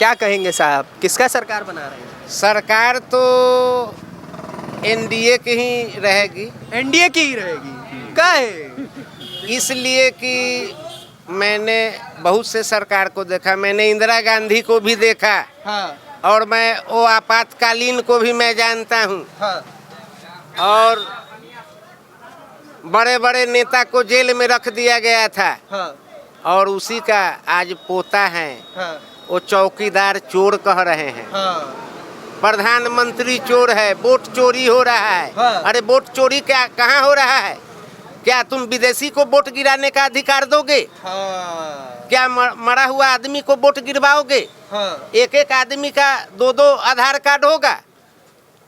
क्या कहेंगे साहब, किसका सरकार बना रहे हैं? सरकार तो एनडीए की ही रहेगी। एनडीए की ही रहेगी, क्या है? इसलिए कि मैंने बहुत से सरकार को देखा, मैंने इंदिरा गांधी को भी देखा हाँ और मैं वो आपातकालीन को भी मैं जानता हूँ हाँ और बड़े बड़े नेता को जेल में रख दिया गया था हाँ और उसी का आज पोता है, हाँ वो चौकीदार चोर कह रहे हैं। हाँ प्रधानमंत्री चोर है, वोट चोरी हो रहा है। हाँ। अरे वोट चोरी क्या कहाँ हो रहा है? क्या तुम विदेशी को वोट गिराने का अधिकार दोगे? हाँ क्या मरा हुआ आदमी को वोट गिरवाओगे? हाँ, एक एक आदमी का दो दो आधार कार्ड होगा?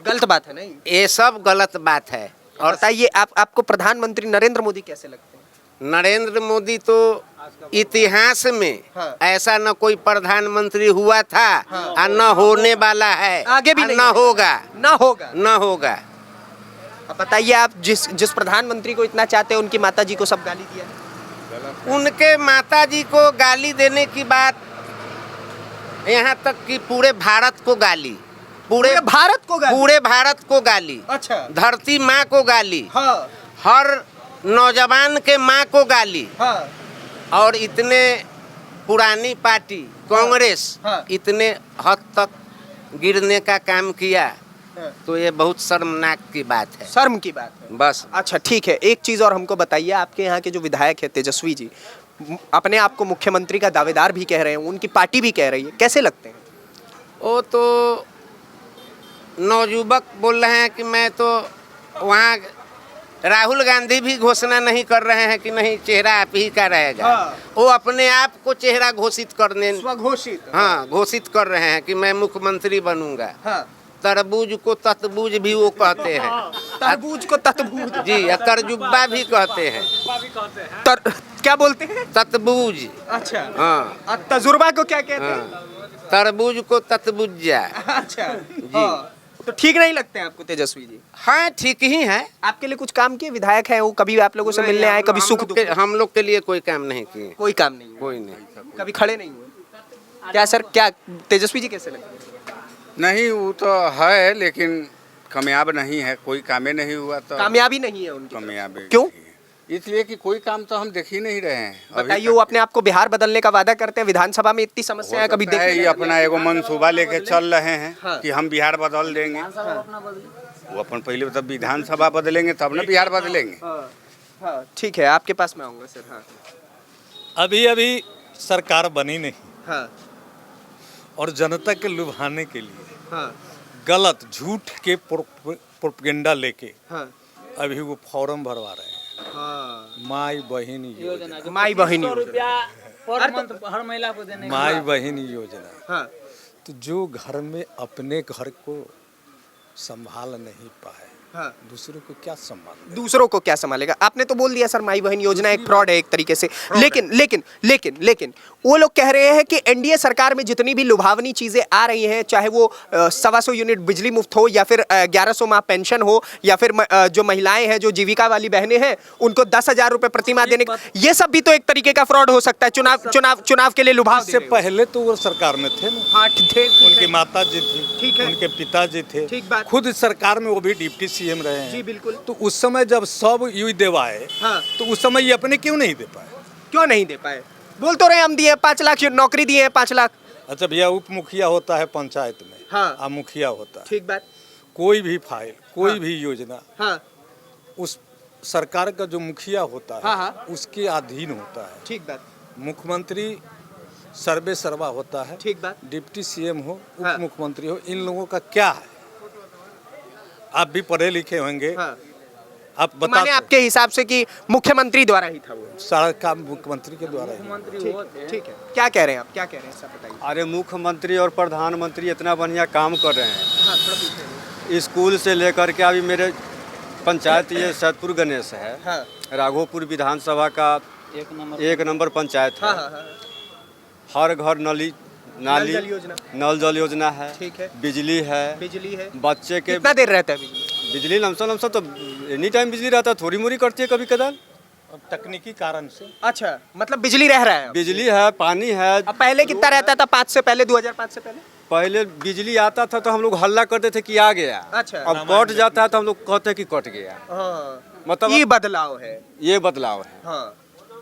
गलत बात है नहीं? ये सब गलत बात है। और बताइए आपको प्रधानमंत्री नरेंद्र मोदी कैसे लगते हैं? नरेंद्र मोदी तो इतिहास में हाँ। ऐसा न कोई प्रधानमंत्री हुआ था हाँ। और न होने वाला है, आगे भी और नहीं न होगा, ना होगा। न होगा। अब बताइए, आप जिस प्रधानमंत्री को इतना चाहते हैं उनकी माताजी को सब गाली दिया। उनके माताजी को गाली देने की बात, यहाँ तक कि पूरे भारत को गाली, पूरे भारत को गाली? पूरे भारत को गाली, अच्छा। धरती माँ को गाली, हाँ हर नौजवान के माँ को गाली। हाँ और इतने पुरानी पार्टी कांग्रेस हाँ। इतने हद तक गिरने का काम किया, हाँ। तो ये बहुत शर्मनाक की बात है, शर्म की बात है। बस। अच्छा ठीक है, एक चीज़ और हमको बताइए, आपके यहाँ के जो विधायक है तेजस्वी जी, अपने आप को मुख्यमंत्री का दावेदार भी कह रहे हैं, उनकी पार्टी भी कह रही है, कैसे लगते हैं? वो तो नौजुवक बोल रहे हैं कि मैं तो वहाँ, राहुल गांधी भी घोषणा नहीं कर रहे हैं कि नहीं चेहरा आप ही का रहेगा। हाँ। वो अपने आप को चेहरा घोषित करने, स्वघोषित। हाँ, घोषित कर रहे हैं कि मैं मुख्यमंत्री बनूंगा। हाँ। तरबूज को ततबूज भी वो कहते हैं। तरबूज को ततबूज जी, तरजुब्बा भी कहते हैं। क्या बोलते हैं? ततबूज। अच्छा। हाँ। और तजुर्बा को क्या कहते हैं? हाँ, तरबूज को ततबुज्जा। अच्छा जी। तो ठीक नहीं लगते हैं आपको तेजस्वी जी? हाँ, ठीक ही है। आपके लिए कुछ काम किए? विधायक हैं वो, कभी आप लोगों से मिलने आए, कभी सुख दुख? हम लोग के लिए कोई काम नहीं किए। कोई काम नहीं है? कोई नहीं। कभी खड़े नहीं हुए? क्या सर, क्या तेजस्वी जी कैसे लगते हैं? नहीं, वो तो है लेकिन कामयाब नहीं है, कोई कामे नहीं हुआ तो कामयाबी नहीं है उनकी? कामयाबी क्यों? नहीं है। इसलिए कि कोई काम तो हम देख ही नहीं रहे हैं अभी बताइए, तक। वो अपने आप को बिहार बदलने का वादा करते हैं, विधानसभा में इतनी समस्या है, कभी सकता है देखे ये अपना एगो मनसूबा लेके चल रहे हैं हाँ। कि हम बिहार बदल देंगे। वो अपन पहले तब विधानसभा बदलेंगे तब ना बिहार बदलेंगे। हाँ ठीक है, आपके पास मैं आऊँगा सर। हाँ अभी अभी सरकार बनी नहीं हाँ और जनता के लुभाने के लिए हाँ गलत झूठ के प्रोपेगेंडा लेके हाँ अभी वो फॉर्म भरवा रहे हैं। हाँ। माई बहन योजना, माई बहन योजना। हर महिला को देने माई बहन योजना। हाँ तो जो घर में अपने घर को संभाल नहीं पाए, हाँ। दूसरों को क्या संभाल? दूसरों को क्या संभालेगा? आपने तो बोल दिया सर, माई बहन योजना एक फ्रॉड है एक तरीके से। लेकिन लेकिन लेकिन लेकिन वो लोग कह रहे हैं कि एनडीए सरकार में जितनी भी लुभावनी चीजें आ रही हैं, चाहे वो 125 यूनिट बिजली मुफ्त हो या फिर 1100 माह पेंशन हो या फिर जो महिलाएं हैं, जो जीविका वाली बहनें हैं, उनको 10,000 रुपए प्रति माह देने का, ये सब भी तो एक तरीके का फ्रॉड हो सकता है। चुनाव के लिए लुभाव इससे पहले तो वो सरकार में थे ना। हाँ थे, उनकी माता जी थी, ठीक है। उनके पिताजी थे, ठीक बात। खुद सरकार में वो भी डिप्टी सीएम रहे हैं। जी बिल्कुल। तो उस समय जब सब यू देवाए, हाँ। तो उस समय ये अपने क्यों नहीं दे पाए? क्यों नहीं दे पाए? बोल तो रहे हम दिए 5 लाख नौकरी दिए हैं, 5 लाख। अच्छा भैया, उप मुखिया होता है पंचायत में, हाँ। आ मुखिया होता है। ठीक बात। कोई भी फाइल, कोई हाँ। भी योजना, हाँ उस सरकार का जो मुखिया होता है, हाँ, हाँ। उसके अधीन होता है। ठीक बात। मुख्यमंत्री सर्वे सर्वा होता है। ठीक बात। डिप्टी सीएम हो, हाँ। उप मुख्यमंत्री हो, इन लोगों का क्या है? आप भी पढ़े लिखे होंगे, हाँ। आप तो बता माने आपके हिसाब से कि मुख्यमंत्री द्वारा ही था वो? सारा काम मुख्यमंत्री के द्वारा ही। ठीक है। क्या कह रहे हैं आप, क्या कह रहे हैं, सब बताइए। अरे मुख्यमंत्री और प्रधानमंत्री इतना बढ़िया काम कर रहे हैं। हाँ, थोड़ा पीछे। स्कूल से लेकर के अभी मेरे पंचायत ये सैदपुर गणेश है, हाँ। राघोपुर विधानसभा का 1 नंबर पंचायत है। हाँ हाँ हाँ। हर घर नाली नल जल योजना। नल जल योजना है। ठीक है। बिजली है। बिजली है। बच्चे के कितना देर रहता है बिजली? बिजली लमसम लमसम तो एनी टाइम बिजली रहता है, थोड़ी मोड़ी करती है कभी कदार। तकनीकी कारण से अच्छा, मतलब बिजली रह रहा है अब। बिजली है, पानी है। अब पहले कितना रहता था 5 से पहले, 2005 से पहले? पहले बिजली आता था तो हम लोग हल्ला करते थे कि आ गया। अच्छा। अब कट जाता है तो हम लोग कहते हैं कि कट गया। हाँ, मतलब ये बदलाव है। ये बदलाव है। हाँ।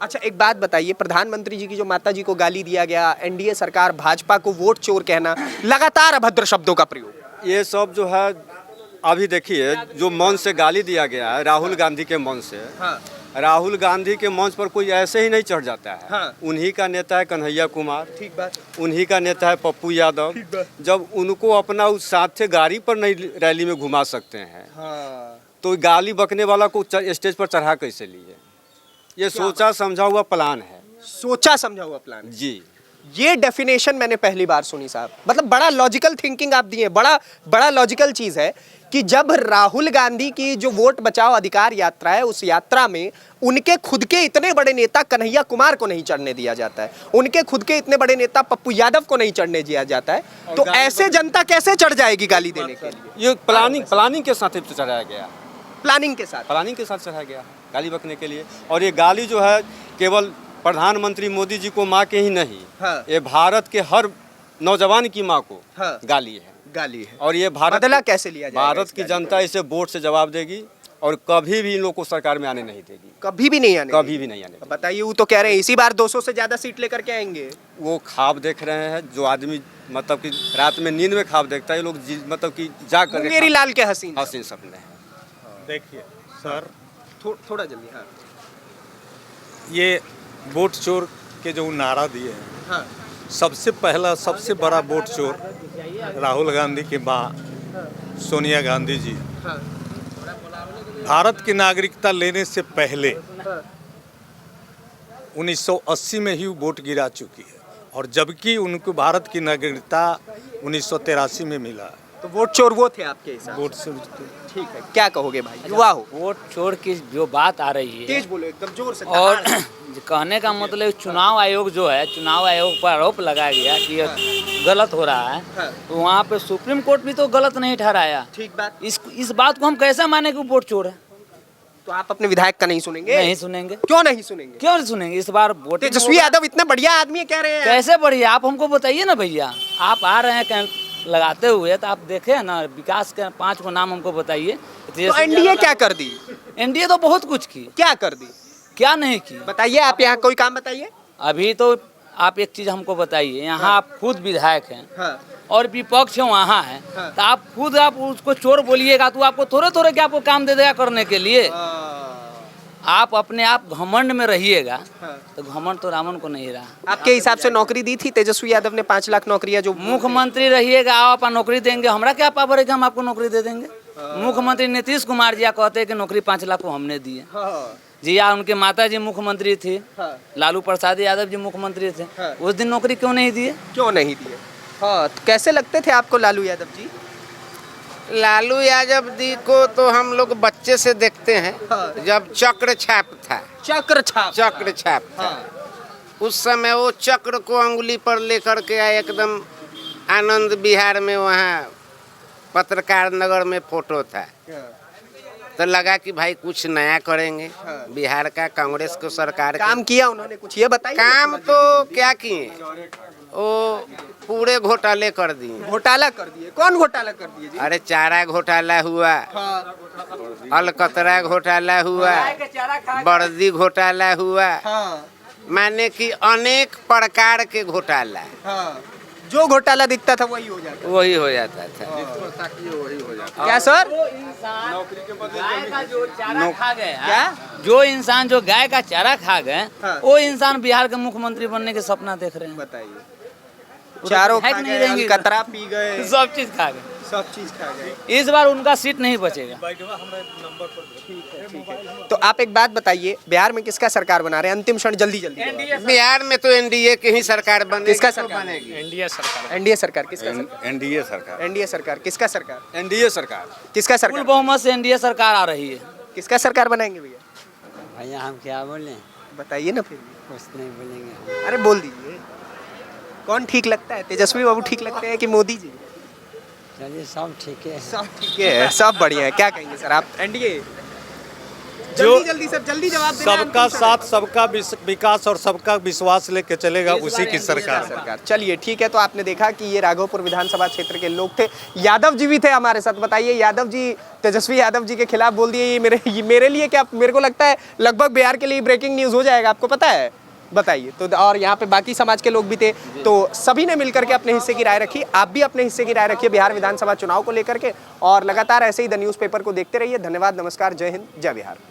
अच्छा, एक बात बताइए, प्रधानमंत्री जी की जो माता जी को गाली दिया गया, एनडीए सरकार भाजपा को वोट चोर कहना, लगातार अभद्र शब्दों का प्रयोग, ये सब जो है अभी देखिए, जो मंच से गाली दिया गया है राहुल गांधी के मंच से, हाँ, राहुल गांधी के मंच पर कोई ऐसे ही नहीं चढ़ जाता है। हाँ। उन्हीं का नेता है कन्हैया कुमार, ठीक बात, उन्हीं का नेता है पप्पू यादव। जब उनको अपना उस साथे गाड़ी पर नहीं रैली में घुमा सकते हैं हाँ, तो गाली बकने वाला को स्टेज पर चढ़ा कैसे लिए? ये सोचा समझा हुआ प्लान है सोचा समझा हुआ प्लान। जी। ये डेफिनेशन मैंने पहली बार सुनी साहब, मतलब बड़ा लॉजिकल थिंकिंग आप दिए, बड़ा लॉजिकल चीज है कि जब राहुल गांधी की जो वोट बचाओ अधिकार यात्रा है, उस यात्रा में उनके खुद के इतने बड़े नेता कन्हैया कुमार को नहीं चढ़ने दिया जाता है, उनके खुद के इतने बड़े नेता पप्पू यादव को नहीं चढ़ने दिया जाता है, तो ऐसे जनता कैसे चढ़ जाएगी गाली देने के लिए? ये प्लानिंग के साथ चढ़ाया गया, प्लानिंग के साथ, प्लानिंग के साथ चढ़ाया गया है गाली बकने के लिए। और ये गाली जो है केवल प्रधानमंत्री मोदी जी को माँ के ही नहीं, हाँ। ये भारत के हर नौजवान की माँ को हाँ। गाली है। गाली है। और ये बदला कैसे लिया जाएगा? भारत की जनता इसे वोट से जवाब देगी और कभी भी इन लोग को सरकार में आने नहीं देगी, कभी भी नहीं आने, कभी भी नहीं आने देगी। बताइए, वो तो कह रहे हैं इसी बार 200 से ज्यादा सीट लेकर के आएंगे। वो ख्वाब देख रहे हैं, जो आदमी मतलब कि रात में नींद में ख्वाब देखता है, ये लोग मतलब कि जा कर मेरी लाल के हसीन हसीन सपने हैं। देखिए सर, थोड़ा जल्दी। हाँ, ये वोट चोर के जो नारा दिए हैं, हाँ, सबसे पहला सबसे बड़ा वोट चोर राहुल गांधी की माँ सोनिया गांधी जी। हाँ, भारत की नागरिकता लेने से पहले हाँ। 1980 में ही वोट गिरा चुकी है, और जबकि उनको भारत की नागरिकता 1983 में मिला है। तो वोट चोर वो थे आपके हिसाब वोट से? से ठीक है, क्या कहोगे भाई, युवा हो? वोट चोर की जो बात आ रही है, तेज बोलो, एकदम जोर से। और कहने का मतलब चुनाव आयोग जो है, चुनाव आयोग पर आरोप लगाया गया कि ये गलत हो रहा है, हाँ। तो वहाँ पे सुप्रीम कोर्ट भी तो गलत नहीं ठहराया। ठीक बात। इस बात को हम कैसे माने कि वोट चोर है? तो आप अपने विधायक का नहीं सुनेंगे? नहीं सुनेंगे। क्यों नहीं सुनेंगे? क्यों नहीं सुनेंगे? इस बार वोट तेजस्वी यादव इतने बढ़िया आदमी है कह रहे हैं। कैसे बढ़िया? आप हमको बताइए ना भैया, आप आ रहे हैं लगाते हुए, तो आप देखे ना विकास के 5 को नाम हमको बताइए। तो एनडीए क्या कर दी? एनडीए तो बहुत कुछ की। क्या कर दी? क्या नहीं की? बताइए, आप यहाँ कोई काम बताइए। अभी तो आप एक चीज हमको बताइए, यहाँ आप खुद विधायक हैं, हाँ, और विपक्ष वहाँ है, हाँ। तो आप खुद आप उसको चोर बोलिएगा तो आपको थोड़े थोड़े क्या आपको काम दे देगा करने के लिए? आप अपने आप घमंड में रहिएगा, हाँ। तो घमंड तो रावण को नहीं रहा। आपके हिसाब से नौकरी दी थी तेजस्वी यादव ने? 5 लाख नौकरियां जो मुख्यमंत्री रहिएगा, आप नौकरी देंगे, हमरा क्या पावर है कि हम आपको नौकरी दे देंगे? मुख्यमंत्री नीतीश कुमार जी कहते हैं कि नौकरी 5 लाख को हमने दी है। हाँ, जी या उनके माता जी मुख्यमंत्री थी, हाँ। लालू प्रसाद यादव जी मुख्यमंत्री थे, हाँ। उस दिन नौकरी क्यों नहीं दिए? क्यों नहीं दिए? हाँ, तो कैसे लगते थे आपको लालू यादव जी? लालू यादव जी को तो हम लोग बच्चे से देखते हैं, हाँ। जब चक्र छाप था, चक्र छाप। चक्र छाप था, उस समय वो चक्र को अंगुली पर लेकर के आए, एकदम आनंद विहार में, वहाँ पत्रकार नगर में फोटो था, तो लगा कि भाई कुछ नया करेंगे बिहार का, कांग्रेस को सरकार काम किया उन्होंने कुछ? ये बताइए। काम तो क्या किए, वो पूरे घोटाले कर दिए। घोटाला कर दिए? कौन घोटाला कर दिए जी? अरे चारा घोटाला हुआ, हाँ, अलकतरा घोटाला हुआ, वर्दी घोटाला हुआ, हाँ, माने कि अनेक प्रकार के घोटाला, हाँ। जो घोटाला दिखता था वही हो जाता। वही हो जाता था। क्या सर? गाय का जो चारा खा गए, क्या? जो इंसान जो गाय का चारा खा गए, हाँ। वो इंसान बिहार के मुख्यमंत्री बनने के सपना देख रहे हैं। बताइए, चारों है खा कि नहीं गए, रहेंगी? कतरा पी गए, सब चीज खा गए, सब चीज खा गए। इस बार उनका सीट नहीं बचेगा। तो आप एक बात बताइए, बिहार में किसका सरकार बना रहे हैं? अंतिम क्षण, जल्दी जल्दी। बिहार में तो एनडीए की ही सरकार बनेगी। किसका सरकार बनेगी? एनडीए सरकार। किसका सरकार? एनडीए सरकार। एनडीए सरकार। किसका सरकार? एनडीए सरकार। किसका फुल सरकार? बहुमत से एनडीए सरकार आ रही है। किसका सरकार बनाएंगे भैया? भैया हम क्या बोलें, बताइए ना फिर। कुछ नहीं बोलेंगे। अरे बोल दीजिए, कौन ठीक लगता है? तेजस्वी बाबू ठीक लगते हैं कि मोदी जी? चलिए सब ठीक है। सब ठीक है, सब बढ़िया है। क्या कहेंगे सर आप? एनडीए? जल्दी सर, जल्दी जवाब देना है, सबका अंतिम समय। साथ, सबका विकास और सबका विश्वास लेके चलेगा, उसी की सरकार। चलिए ठीक है, तो आपने देखा कि ये राघोपुर विधानसभा क्षेत्र के लोग थे। यादव जी भी थे हमारे साथ। बताइए यादव जी, तेजस्वी यादव जी के खिलाफ बोल दिए, ये मेरे लिए क्या, मेरे को लगता है लगभग बिहार के लिए ब्रेकिंग न्यूज हो जाएगा, आपको पता है? बताइए तो। और यहाँ पे बाकी समाज के लोग भी थे, तो सभी ने मिलकर के अपने हिस्से की राय रखी। आप भी अपने हिस्से की राय रखिए बिहार विधानसभा चुनाव को लेकर के, और लगातार ऐसे ही द न्यूज़पेपर को देखते रहिए। धन्यवाद, नमस्कार, जय हिंद, जय बिहार।